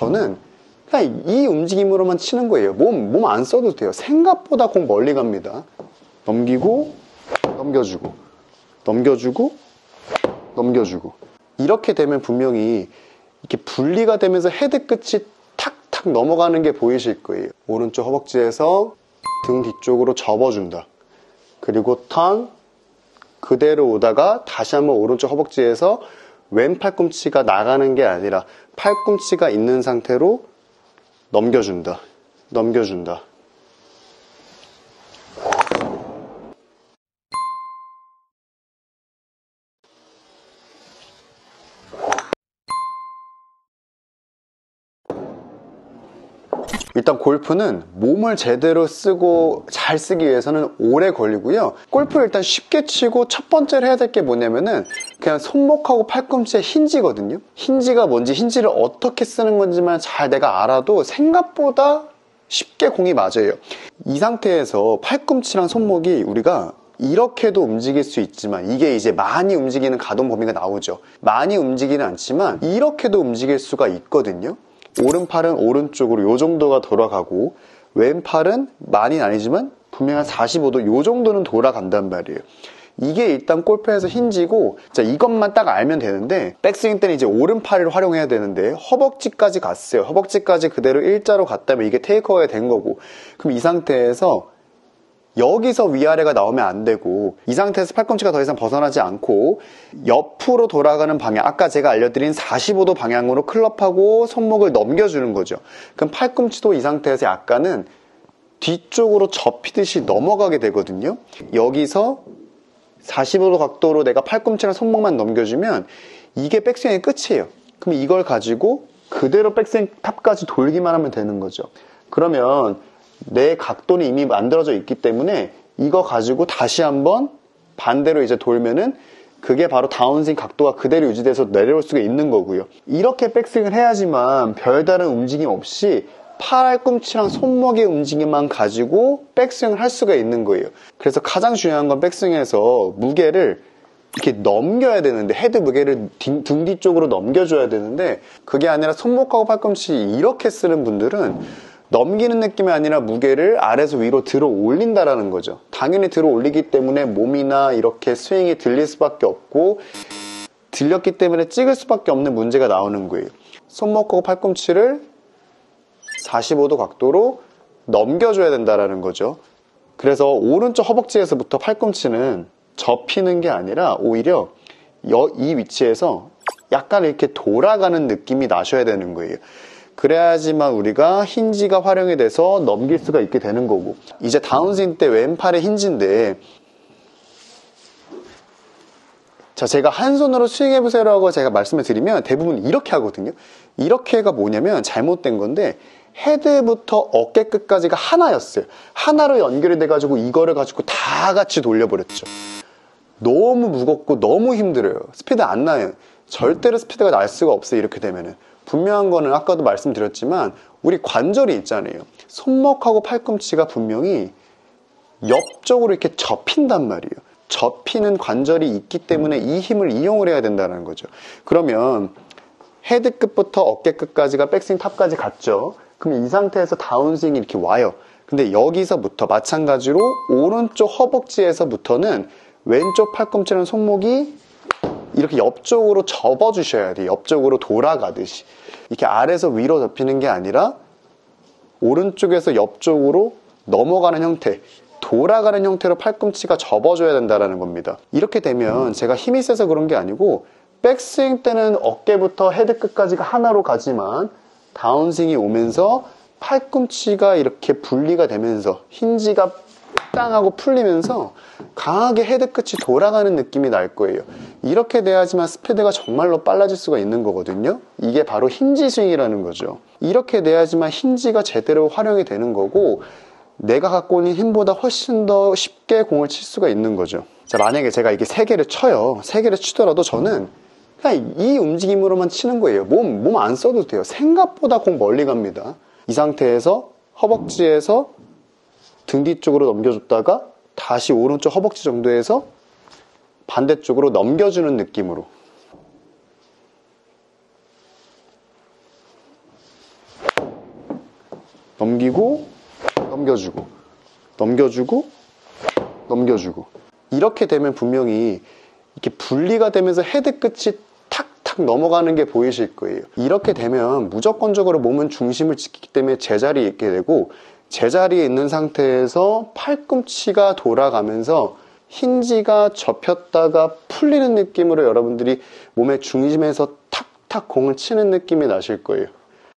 저는 그냥 이 움직임으로만 치는 거예요. 몸 안 써도 돼요. 생각보다 공 멀리 갑니다. 넘기고 넘겨주고 넘겨주고 넘겨주고. 이렇게 되면 분명히 이렇게 분리가 되면서 헤드 끝이 탁탁 넘어가는 게 보이실 거예요. 오른쪽 허벅지에서 등 뒤쪽으로 접어준다. 그리고 턴 그대로 오다가 다시 한번 오른쪽 허벅지에서 왼 팔꿈치가 나가는 게 아니라 팔꿈치가 있는 상태로 넘겨준다. 넘겨준다. 일단 골프는 몸을 제대로 쓰고 잘 쓰기 위해서는 오래 걸리고요. 골프를 일단 쉽게 치고 첫 번째로 해야 될 게 뭐냐면은 그냥 손목하고 팔꿈치의 힌지거든요. 힌지가 뭔지, 힌지를 어떻게 쓰는 건지만 잘 내가 알아도 생각보다 쉽게 공이 맞아요. 이 상태에서 팔꿈치랑 손목이 우리가 이렇게도 움직일 수 있지만, 이게 이제 많이 움직이는 가동 범위가 나오죠. 많이 움직이는 않지만 이렇게도 움직일 수가 있거든요. 오른팔은 오른쪽으로 요 정도가 돌아가고, 왼팔은 많이는 아니지만 분명히 한 45도 요 정도는 돌아간단 말이에요. 이게 일단 골프에서 힌지고, 자, 이것만 딱 알면 되는데, 백스윙 때는 이제 오른팔을 활용해야 되는데 허벅지까지 갔어요. 허벅지까지 그대로 일자로 갔다면 이게 테이크어웨이 된 거고, 그럼 이 상태에서 여기서 위아래가 나오면 안 되고, 이 상태에서 팔꿈치가 더 이상 벗어나지 않고 옆으로 돌아가는 방향, 아까 제가 알려드린 45도 방향으로 클럽하고 손목을 넘겨주는 거죠. 그럼 팔꿈치도 이 상태에서 약간은 뒤쪽으로 접히듯이 넘어가게 되거든요. 여기서 45도 각도로 내가 팔꿈치랑 손목만 넘겨주면 이게 백스윙의 끝이에요. 그럼 이걸 가지고 그대로 백스윙 탑까지 돌기만 하면 되는 거죠. 그러면 내 각도는 이미 만들어져 있기 때문에 이거 가지고 다시 한번 반대로 이제 돌면은 그게 바로 다운스윙 각도가 그대로 유지돼서 내려올 수가 있는 거고요. 이렇게 백스윙을 해야지만 별다른 움직임 없이 팔꿈치랑 손목의 움직임만 가지고 백스윙을 할 수가 있는 거예요. 그래서 가장 중요한 건 백스윙에서 무게를 이렇게 넘겨야 되는데, 헤드 무게를 등 뒤쪽으로 넘겨줘야 되는데, 그게 아니라 손목하고 팔꿈치 이렇게 쓰는 분들은 넘기는 느낌이 아니라 무게를 아래에서 위로 들어 올린다라는 거죠. 당연히 들어 올리기 때문에 몸이나 이렇게 스윙이 들릴 수밖에 없고, 들렸기 때문에 찍을 수밖에 없는 문제가 나오는 거예요. 손목하고 팔꿈치를 45도 각도로 넘겨줘야 된다라는 거죠. 그래서 오른쪽 허벅지에서부터 팔꿈치는 접히는 게 아니라 오히려 이 위치에서 약간 이렇게 돌아가는 느낌이 나셔야 되는 거예요. 그래야지만 우리가 힌지가 활용이 돼서 넘길 수가 있게 되는 거고, 이제 다운스윙 때 왼팔의 힌지인데, 자, 제가 한 손으로 스윙해보세요라고 제가 말씀을 드리면 대부분 이렇게 하거든요. 이렇게가 뭐냐면 잘못된 건데, 헤드부터 어깨 끝까지가 하나였어요. 하나로 연결이 돼가지고 이거를 가지고 다 같이 돌려버렸죠. 너무 무겁고 너무 힘들어요. 스피드 안 나요. 절대로 스피드가 날 수가 없어요. 이렇게 되면은. 분명한 거는 아까도 말씀드렸지만 우리 관절이 있잖아요. 손목하고 팔꿈치가 분명히 옆쪽으로 이렇게 접힌단 말이에요. 접히는 관절이 있기 때문에 이 힘을 이용을 해야 된다는 거죠. 그러면 헤드 끝부터 어깨 끝까지가 백스윙 탑까지 갔죠. 그럼 이 상태에서 다운스윙이 이렇게 와요. 근데 여기서부터 마찬가지로 오른쪽 허벅지에서부터는 왼쪽 팔꿈치랑 손목이 이렇게 옆쪽으로 접어주셔야 돼요. 옆쪽으로 돌아가듯이. 이렇게 아래에서 위로 접히는 게 아니라 오른쪽에서 옆쪽으로 넘어가는 형태, 돌아가는 형태로 팔꿈치가 접어줘야 된다는 겁니다. 이렇게 되면 제가 힘이 세서 그런 게 아니고, 백스윙 때는 어깨부터 헤드 끝까지가 하나로 가지만 다운스윙이 오면서 팔꿈치가 이렇게 분리가 되면서 힌지가 땅 하고 풀리면서 강하게 헤드 끝이 돌아가는 느낌이 날 거예요. 이렇게 돼야지만 스피드가 정말로 빨라질 수가 있는 거거든요. 이게 바로 힌지 스윙이라는 거죠. 이렇게 돼야지만 힌지가 제대로 활용이 되는 거고, 내가 갖고 있는 힘보다 훨씬 더 쉽게 공을 칠 수가 있는 거죠. 자, 만약에 제가 이게 3개를 쳐요. 3개를 치더라도 저는 그냥 이 움직임으로만 치는 거예요. 몸 안 써도 돼요. 생각보다 공 멀리 갑니다. 이 상태에서 허벅지에서 등 뒤쪽으로 넘겨줬다가 다시 오른쪽 허벅지 정도에서 반대쪽으로 넘겨주는 느낌으로. 넘기고 넘겨주고 넘겨주고 넘겨주고. 이렇게 되면 분명히 이렇게 분리가 되면서 헤드 끝이 탁탁 넘어가는 게 보이실 거예요. 이렇게 되면 무조건적으로 몸은 중심을 지키기 때문에 제자리에 있게 되고, 제자리에 있는 상태에서 팔꿈치가 돌아가면서 힌지가 접혔다가 풀리는 느낌으로 여러분들이 몸의 중심에서 탁탁 공을 치는 느낌이 나실 거예요.